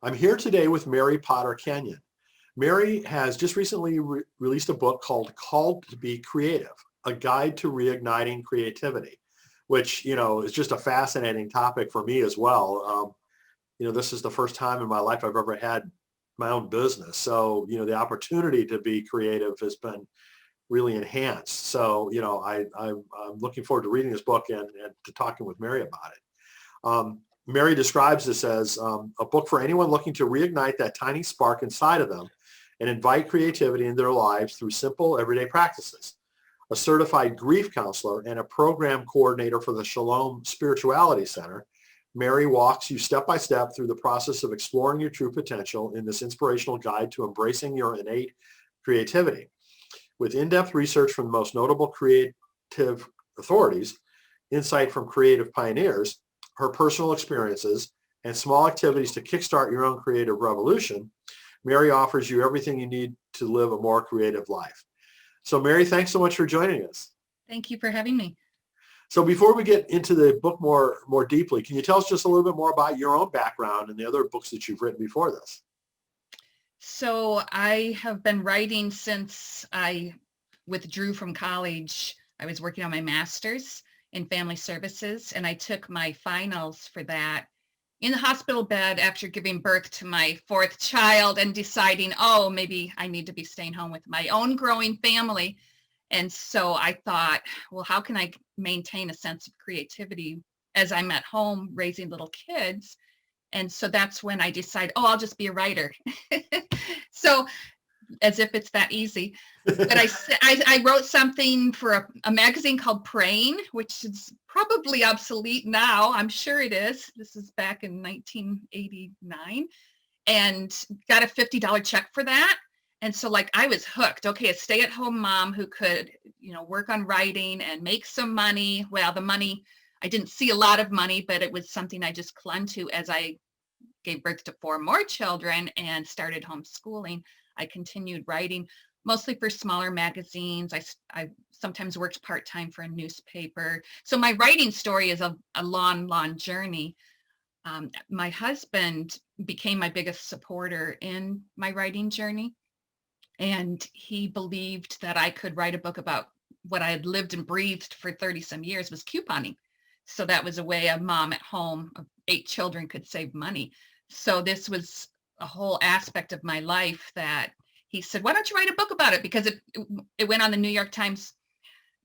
I'm here today with Mary Potter Kenyon. Mary has just recently released a book called to Be Creative, a guide to reigniting creativity, which, is just a fascinating topic for me as well. This is the first time in my life I've ever had my own business. So, the opportunity to be creative has been really enhanced. So, I'm looking forward to reading this book and to talking with Mary about it. Mary describes this as a book for anyone looking to reignite that tiny spark inside of them and invite creativity into their lives through simple everyday practices. A certified grief counselor and a program coordinator for the Shalom Spirituality Center, Mary walks you step by step through the process of exploring your true potential in this inspirational guide to embracing your innate creativity. With in-depth research from the most notable creative authorities, insight from creative pioneers, her personal experiences, and small activities to kickstart your own creative revolution, Mary offers you everything you need to live a more creative life. So Mary, thanks so much for joining us. Thank you for having me. So before we get into the book more deeply, can you tell us just a little bit more about your own background and the other books that you've written before this? So I have been writing since I withdrew from college. I was working on my master's in family services, and I took my finals for that in the hospital bed after giving birth to my fourth child and deciding, oh, maybe I need to be staying home with my own growing family. And so I thought, well, how can I maintain a sense of creativity as I'm at home raising little kids? And so that's when I decided, oh, I'll just be a writer. So as if it's that easy. But I wrote something for a magazine called Praying, which is probably obsolete now. I'm sure it is. This is back in 1989, and got a $50 check for that. And so I was hooked. Okay, a stay-at-home mom who could, work on writing and make some money. Well, the money, I didn't see a lot of money, but it was something I just clung to as I gave birth to 4 more children and started homeschooling. I continued writing mostly for smaller magazines. I sometimes worked part-time for a newspaper. So my writing story is a long journey. My husband became my biggest supporter in my writing journey. And he believed that I could write a book about what I had lived and breathed for 30 some years was couponing. So that was a way a mom at home of 8 children could save money. So this was a whole aspect of my life that he said, why don't you write a book about it? Because it went on the New York Times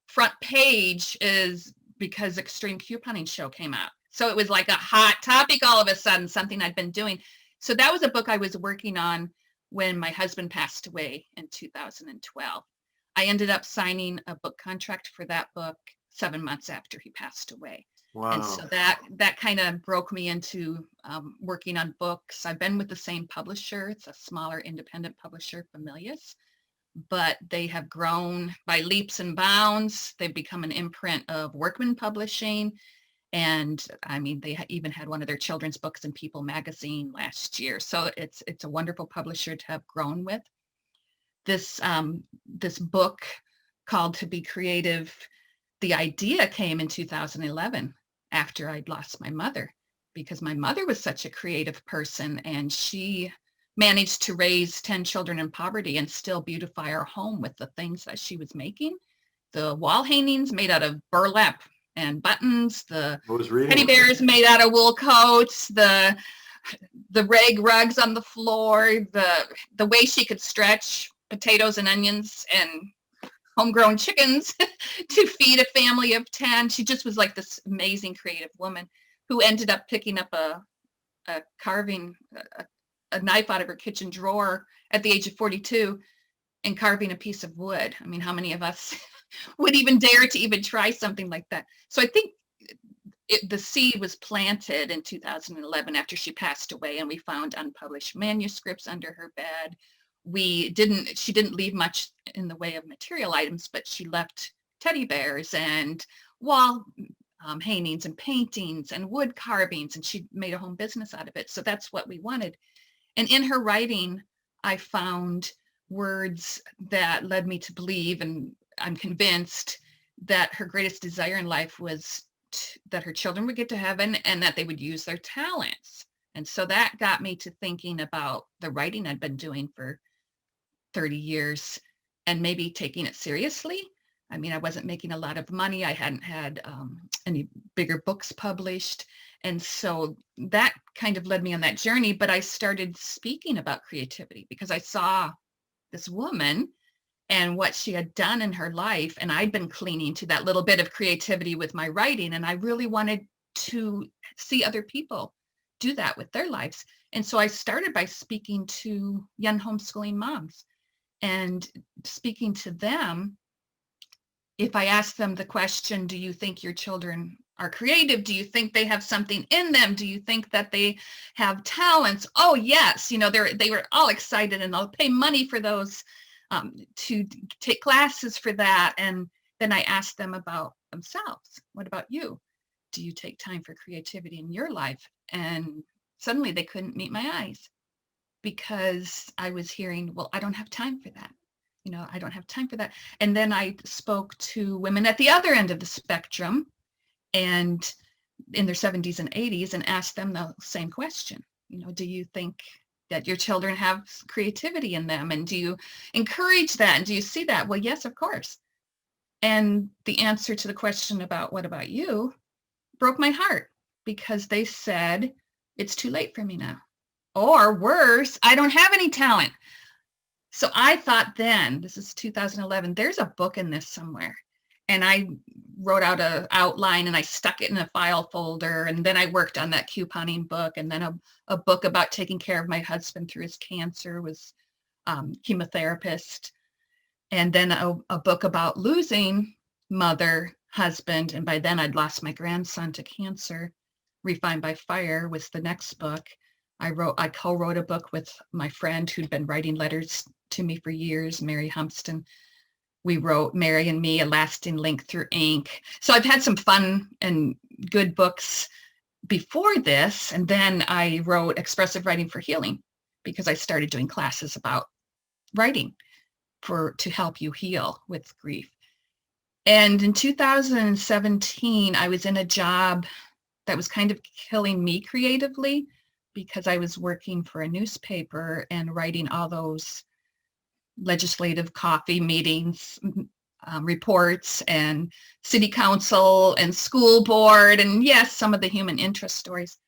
front page is because Extreme Couponing Show came out. So it was like a hot topic all of a sudden, something I'd been doing. So that was a book I was working on when my husband passed away in 2012. I ended up signing a book contract for that book 7 months after he passed away. Wow. And so that kind of broke me into working on books. I've been with the same publisher. It's a smaller independent publisher, Familius, but they have grown by leaps and bounds. They've become an imprint of Workman Publishing. And I mean, they even had one of their children's books in People magazine last year. So it's a wonderful publisher to have grown with. This book called To Be Creative, the idea came in 2011 after I'd lost my mother, because my mother was such a creative person and she managed to raise 10 children in poverty and still beautify our home with the things that she was making. The wall hangings made out of burlap and buttons, the teddy bears made out of wool coats, the rag rugs on the floor, the way she could stretch potatoes and onions and homegrown chickens to feed a family of 10. She just was like this amazing creative woman who ended up picking up a carving, a knife out of her kitchen drawer at the age of 42 and carving a piece of wood. I mean, how many of us would even dare to even try something like that? So I think the seed was planted in 2011 after she passed away, and we found unpublished manuscripts under her bed. She didn't leave much in the way of material items, but she left teddy bears and wall hangings and paintings and wood carvings, and she made a home business out of it. So that's what we wanted. And in her writing, I found words that led me to believe, and I'm convinced that her greatest desire in life was that her children would get to heaven and that they would use their talents. And so that got me to thinking about the writing I'd been doing for 30 years and maybe taking it seriously. I mean, I wasn't making a lot of money. I hadn't had any bigger books published. And so that kind of led me on that journey. But I started speaking about creativity because I saw this woman and what she had done in her life. And I'd been clinging to that little bit of creativity with my writing. And I really wanted to see other people do that with their lives. And so I started by speaking to young homeschooling moms and speaking to them. If I ask them the question, do you think your children are creative? Do you think they have something in them? Do you think that they have talents? Oh, yes. They were all excited, and they'll pay money for those, to take classes for that. And then I asked them about themselves. What about you? Do you take time for creativity in your life? And suddenly they couldn't meet my eyes because I was hearing, well, I don't have time for that. I don't have time for that. And then I spoke to women at the other end of the spectrum and in their 70s and 80s and asked them the same question. Do you think that your children have creativity in them? And do you encourage that? And do you see that? Well, yes, of course. And the answer to the question about what about you broke my heart because they said, it's too late for me now. Or worse, I don't have any talent. So I thought then, this is 2011, there's a book in this somewhere. And I wrote out an outline and I stuck it in a file folder. And then I worked on that couponing book. And then a book about taking care of my husband through his cancer, was chemotherapist. And then a book about losing mother, husband. And by then I'd lost my grandson to cancer. Refined by Fire was the next book. I co-wrote a book with my friend who'd been writing letters to me for years, Mary Humpston. We wrote Mary and Me, A Lasting Link Through Ink. So I've had some fun and good books before this. And then I wrote Expressive Writing for Healing because I started doing classes about writing to help you heal with grief. And in 2017, I was in a job that was kind of killing me creatively because I was working for a newspaper and writing all those legislative coffee meetings, reports, and city council and school board, and yes, some of the human interest stories.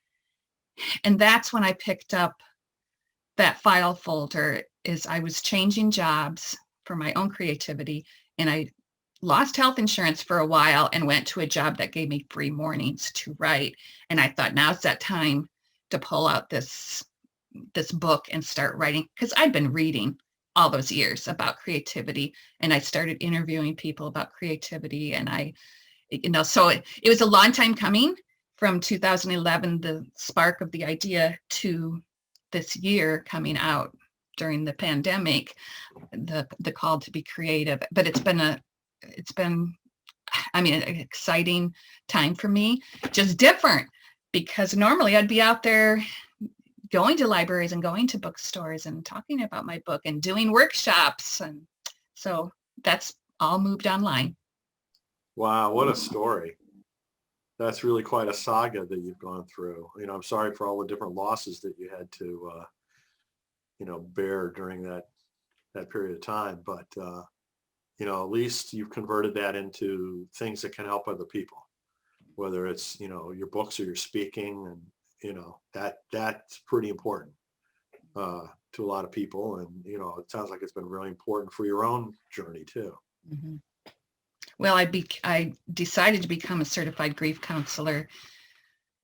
And that's when I picked up that file folder. Is I was changing jobs for my own creativity, and I lost health insurance for a while and went to a job that gave me free mornings to write. And I thought, now's that time to pull out this book and start writing, because I'd been reading all those years about creativity, and I started interviewing people about creativity. And so it was a long time coming from 2011, the spark of the idea, to this year coming out during the pandemic, the call to be creative. But it's been an exciting time for me, just different, because normally I'd be out there going to libraries and going to bookstores and talking about my book and doing workshops. And so that's all moved online. Wow, what a story. That's really quite a saga that you've gone through. I'm sorry for all the different losses that you had to, bear during that period of time. But, at least you've converted that into things that can help other people, whether it's, your books or your speaking. And, that's pretty important to a lot of people. And, it sounds like it's been really important for your own journey too. Mm-hmm. Well, I decided to become a certified grief counselor,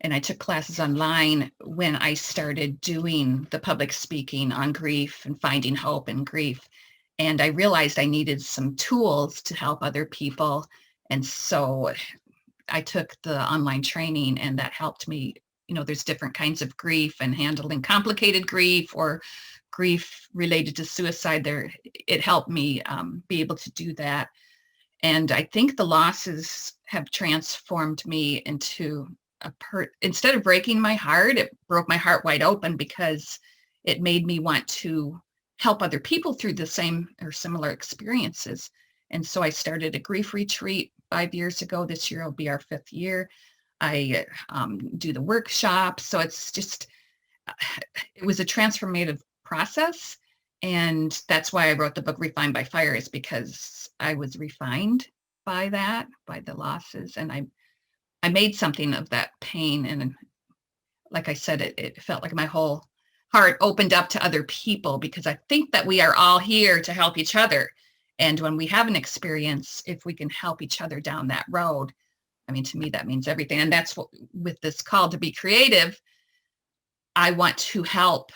and I took classes online when I started doing the public speaking on grief and finding hope in grief. And I realized I needed some tools to help other people. And so I took the online training, and that helped me. There's different kinds of grief, and handling complicated grief or grief related to suicide. It helped me be able to do that. And I think the losses have transformed me into instead of breaking my heart, it broke my heart wide open, because it made me want to help other people through the same or similar experiences. And so I started a grief retreat 5 years ago. This year will be our 5th year. I do the workshops. So it's just, it was a transformative process. And that's why I wrote the book Refined by Fire, is because I was refined by that, by the losses. And I made something of that pain. And like I said, it felt like my whole heart opened up to other people, because I think that we are all here to help each other. And when we have an experience, if we can help each other down that road, I mean, to me, that means everything. And that's what, with this call to be creative, I want to help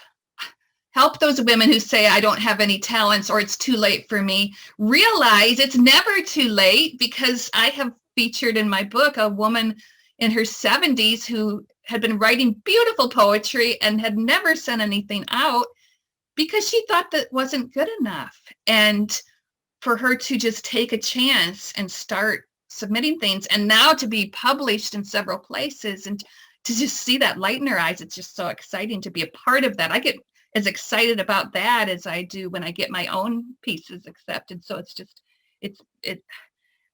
those women who say, I don't have any talents, or it's too late for me, realize it's never too late, because I have featured in my book a woman in her 70s who had been writing beautiful poetry and had never sent anything out because she thought that wasn't good enough. And for her to just take a chance and start submitting things, and now to be published in several places, and to just see that light in her eyes, it's just so exciting to be a part of that. I get as excited about that as I do when I get my own pieces accepted. So it's just,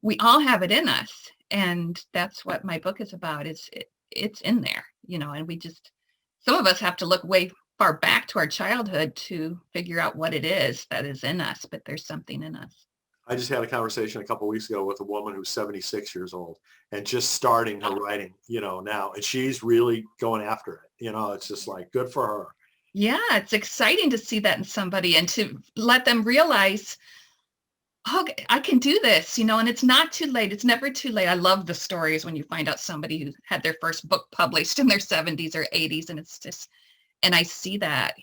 we all have it in us. And that's what my book is about, is it's in there, and we just, some of us have to look way far back to our childhood to figure out what it is that is in us, but there's something in us. I just had a conversation a couple of weeks ago with a woman who's 76 years old and just starting her writing, now, and she's really going after it. It's just like, good for her. Yeah, it's exciting to see that in somebody, and to let them realize, oh, I can do this, and it's not too late. It's never too late. I love the stories when you find out somebody who had their first book published in their 70s or 80s, and it's just, and I see that,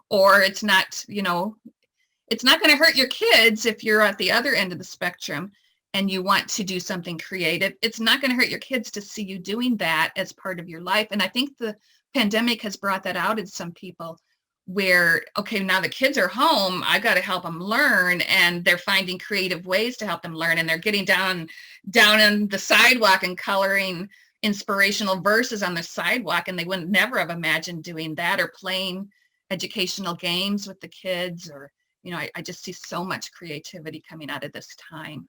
or it's not, it's not going to hurt your kids if you're at the other end of the spectrum and you want to do something creative. It's not going to hurt your kids to see you doing that as part of your life. And I think the pandemic has brought that out in some people, where, okay, now the kids are home, I got to help them learn, and they're finding creative ways to help them learn, and they're getting down on the sidewalk and coloring inspirational verses on the sidewalk, and they wouldn't never have imagined doing that, or playing educational games with the kids, or I just see so much creativity coming out of this time.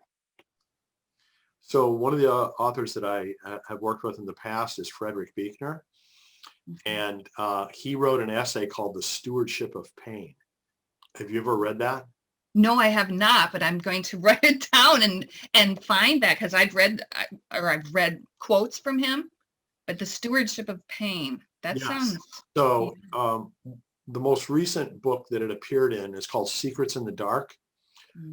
So one of the authors that I have worked with in the past is Frederick Buechner. And he wrote an essay called The Stewardship of Pain. Have you ever read that? No, I have not, but I'm going to write it down and find that, because I've read quotes from him, but The Stewardship of Pain, that sounds. So the most recent book that it appeared in is called Secrets in the Dark,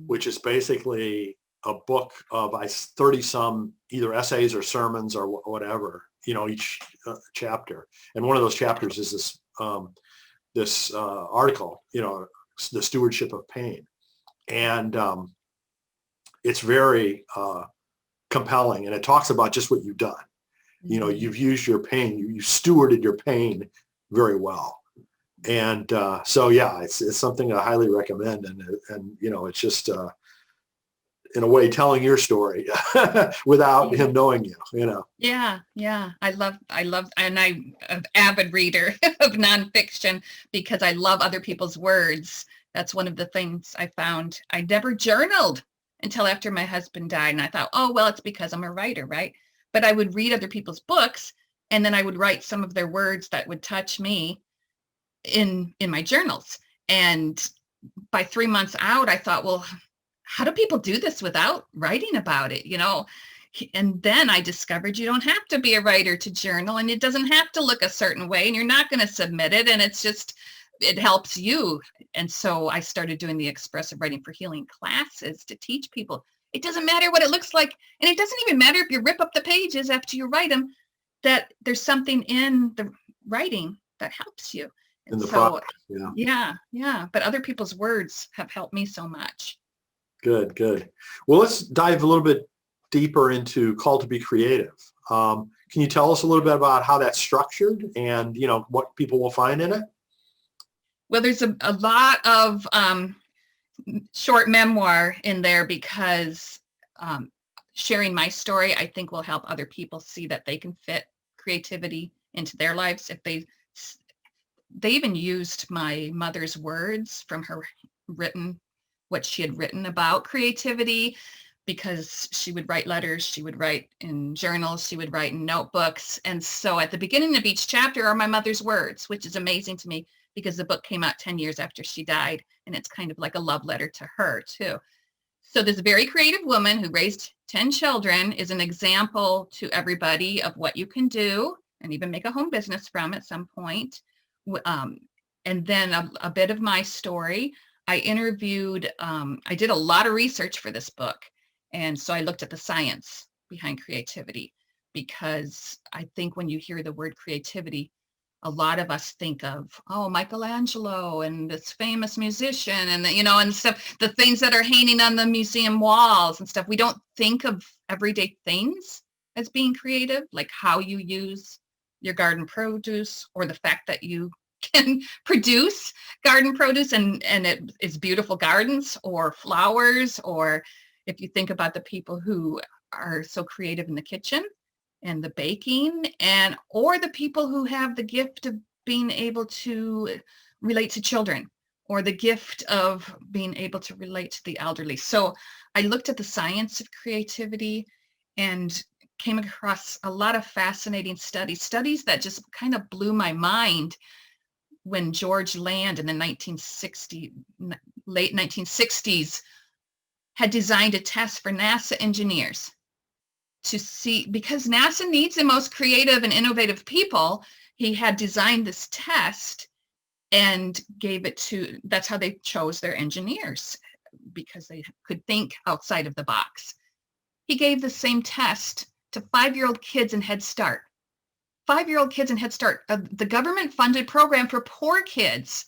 which is basically a book of 30 some either essays or sermons or whatever, each chapter. And one of those chapters is this article, The Stewardship of Pain. And it's very compelling. And it talks about just what you've done. You've used your pain, you stewarded your pain very well. And so, yeah, it's something I highly recommend. And it's just, in a way, telling your story without him knowing you, Yeah. I love, and I'm an avid reader of nonfiction because I love other people's words. That's one of the things I found. I never journaled until after my husband died. And I thought, oh, well, it's because I'm a writer, right? But I would read other people's books, and then I would write some of their words that would touch me in my journals. And by 3 months out, I thought, well, how do people do this without writing about it? And then I discovered you don't have to be a writer to journal, and it doesn't have to look a certain way, and you're not going to submit it. And it's just, it helps you. And so I started doing the expressive writing for healing classes to teach people. It doesn't matter what it looks like. And it doesn't even matter if you rip up the pages after you write them, that there's something in the writing that helps you. And in the so, process, yeah. But other people's words have helped me so much. Good. Well, let's dive a little bit deeper into Call to Be Creative. Can you tell us a little bit about how that's structured and, what people will find in it? Well, there's a lot of short memoir in there, because sharing my story, I think, will help other people see that they can fit creativity into their lives. If they even used my mother's words from her what she had written about creativity, because she would write letters, she would write in journals, she would write in notebooks. And so at the beginning of each chapter are my mother's words, which is amazing to me because the book came out 10 years after she died. And it's kind of like a love letter to her too. So this very creative woman who raised 10 children is an example to everybody of what you can do and even make a home business from at some point. And then a bit of my story. I interviewed, I did a lot of research for this book. And so I looked at the science behind creativity, because I think when you hear the word creativity, a lot of us think of, oh, Michelangelo and this famous musician and, and stuff, the things that are hanging on the museum walls and stuff. We don't think of everyday things as being creative, like how you use your garden produce, or the fact that you can produce garden produce and it is beautiful gardens or flowers, or if you think about the people who are so creative in the kitchen and the baking, or the people who have the gift of being able to relate to children, or the gift of being able to relate to the elderly. So I looked at the science of creativity and came across a lot of fascinating studies that just kind of blew my mind. When George Land in the late 1960s had designed a test for NASA engineers to see, because NASA needs the most creative and innovative people, he had designed this test and gave it to, that's how they chose their engineers, because they could think outside of the box. He gave the same test to 5-year-old kids in Head Start. 5-year-old kids in Head Start, the government-funded program for poor kids,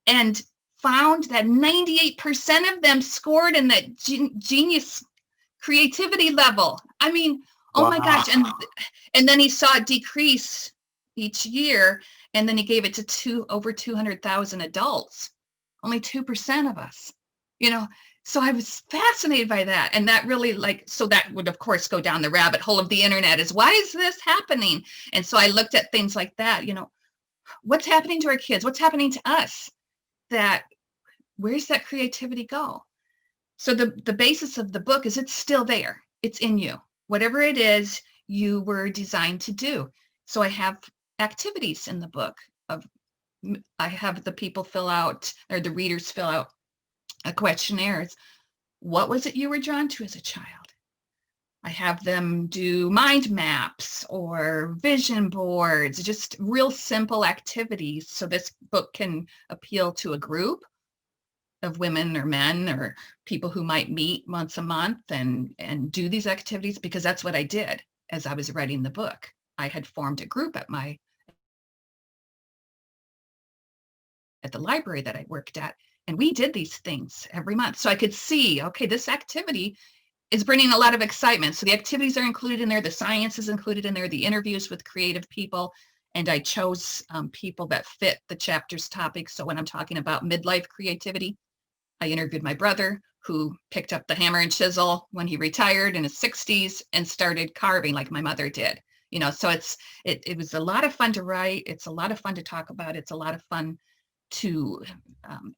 and found that 98% of them scored in that genius creativity level. I mean, oh my gosh. And then he saw it decrease each year, and then he gave it to over 200,000 adults, only 2% of us, So I was fascinated by that. And that really so that would of course go down the rabbit hole of the internet, is why is this happening? And so I looked at things like that, what's happening to our kids? What's happening to us? Where's that creativity go? So the basis of the book is it's still there. It's in you. Whatever it is you were designed to do. So I have activities in the book I have the people fill out, or the readers fill out a questionnaire. What was it you were drawn to as a child? I have them do mind maps or vision boards, just real simple activities. So this book can appeal to a group of women or men or people who might meet once a month and do these activities, because that's what I did as I was writing the book. I had formed a group at the library that I worked at, and we did these things every month. So I could see, okay, this activity is bringing a lot of excitement. So the activities are included in there, the science is included in there, the interviews with creative people, and I chose people that fit the chapter's topic. So when I'm talking about midlife creativity, I interviewed my brother, who picked up the hammer and chisel when he retired in his 60s and started carving like my mother did. So it was a lot of fun to write. It's a lot of fun to talk about. It's a lot of fun to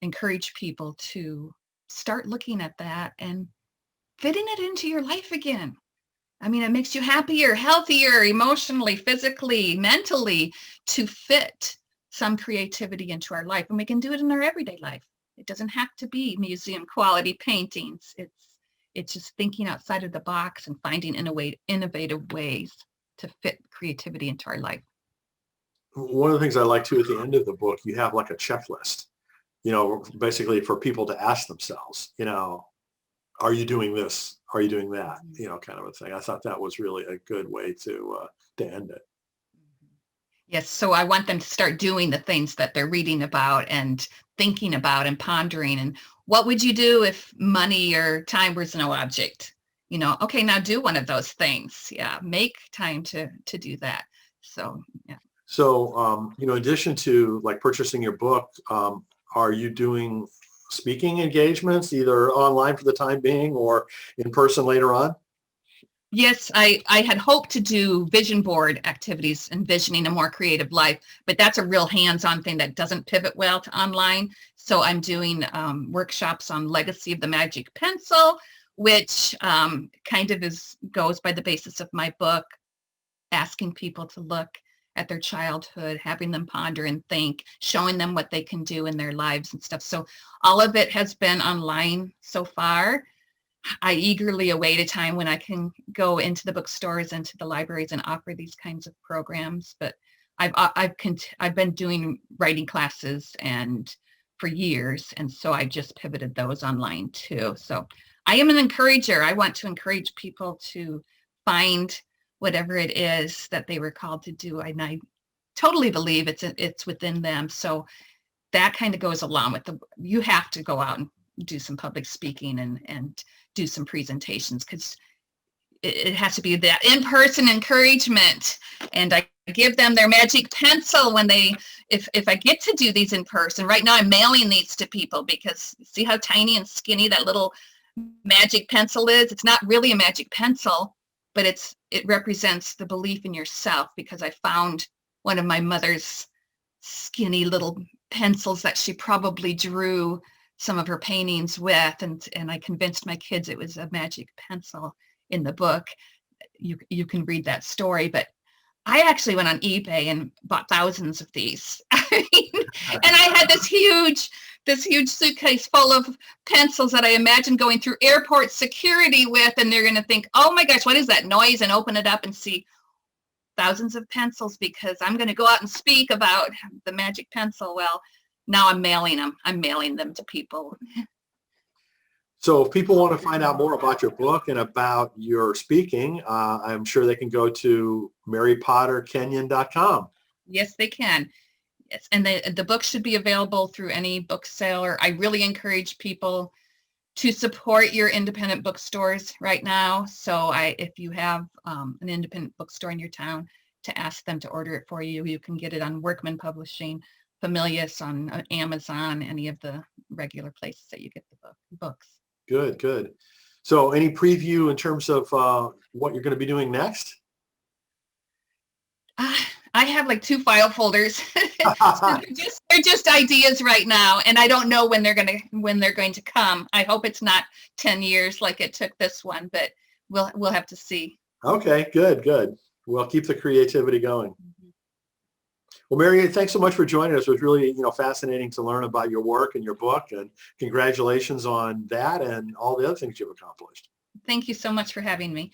encourage people to start looking at that and fitting it into your life again. I mean, it makes you happier, healthier, emotionally, physically, mentally, to fit some creativity into our life. And we can do it in our everyday life. It doesn't have to be museum quality paintings. It's just thinking outside of the box and finding innovative ways to fit creativity into our life. One of the things I like too, at the end of the book, you have like a checklist, basically for people to ask themselves, are you doing this? Are you doing that? Kind of a thing. I thought that was really a good way to end it. Yes. So I want them to start doing the things that they're reading about and thinking about and pondering. And what would you do if money or time was no object? Okay, now do one of those things. Yeah. Make time to do that. So, yeah. So, in addition to like purchasing your book, are you doing speaking engagements, either online for the time being or in person later on? Yes, I had hoped to do vision board activities, envisioning a more creative life, but that's a real hands-on thing that doesn't pivot well to online. So I'm doing workshops on legacy of the magic pencil, which kind of goes by the basis of my book, asking people to look at their childhood, having them ponder and think, showing them what they can do in their lives and stuff. So all of it has been online so far. I eagerly await a time when I can go into the bookstores and to the libraries and offer these kinds of programs. But I've been doing writing classes and for years, and so I just pivoted those online too. So I am an encourager. I want to encourage people to find whatever it is that they were called to do, and I totally believe it's within them. So that kind of goes along with you have to go out and do some public speaking and do some presentations, because it has to be that in-person encouragement. And I give them their magic pencil when if I get to do these in person. Right now I'm mailing these to people, because see how tiny and skinny that little magic pencil is? It's not really a magic pencil, but it represents the belief in yourself, because I found one of my mother's skinny little pencils that she probably drew some of her paintings with, and I convinced my kids it was a magic pencil in the book. You can read that story, but I actually went on eBay and bought thousands of these. And I had this huge suitcase full of pencils that I imagined going through airport security with, and they're going to think, oh my gosh, what is that noise? And open it up and see thousands of pencils, because I'm going to go out and speak about the magic pencil. Well, now I'm mailing them. I'm mailing them to people. So if people want to find out more about your book and about your speaking, I'm sure they can go to marypotterkenyon.com. Yes, they can. Yes, and the book should be available through any bookseller. I really encourage people to support your independent bookstores right now. So if you have an independent bookstore in your town, to ask them to order it for you. You can get it on Workman Publishing, Familius, on Amazon, any of the regular places that you get the books. Good, good. So any preview in terms of what you're going to be doing next? I have like 2 file folders. So they're just ideas right now, and I don't know when they're going to come. I hope it's not 10 years like it took this one, but we'll have to see. Okay, good, good. Well, keep the creativity going. Mm-hmm. Well, Mary, thanks so much for joining us. It was really, fascinating to learn about your work and your book, and congratulations on that and all the other things you've accomplished. Thank you so much for having me.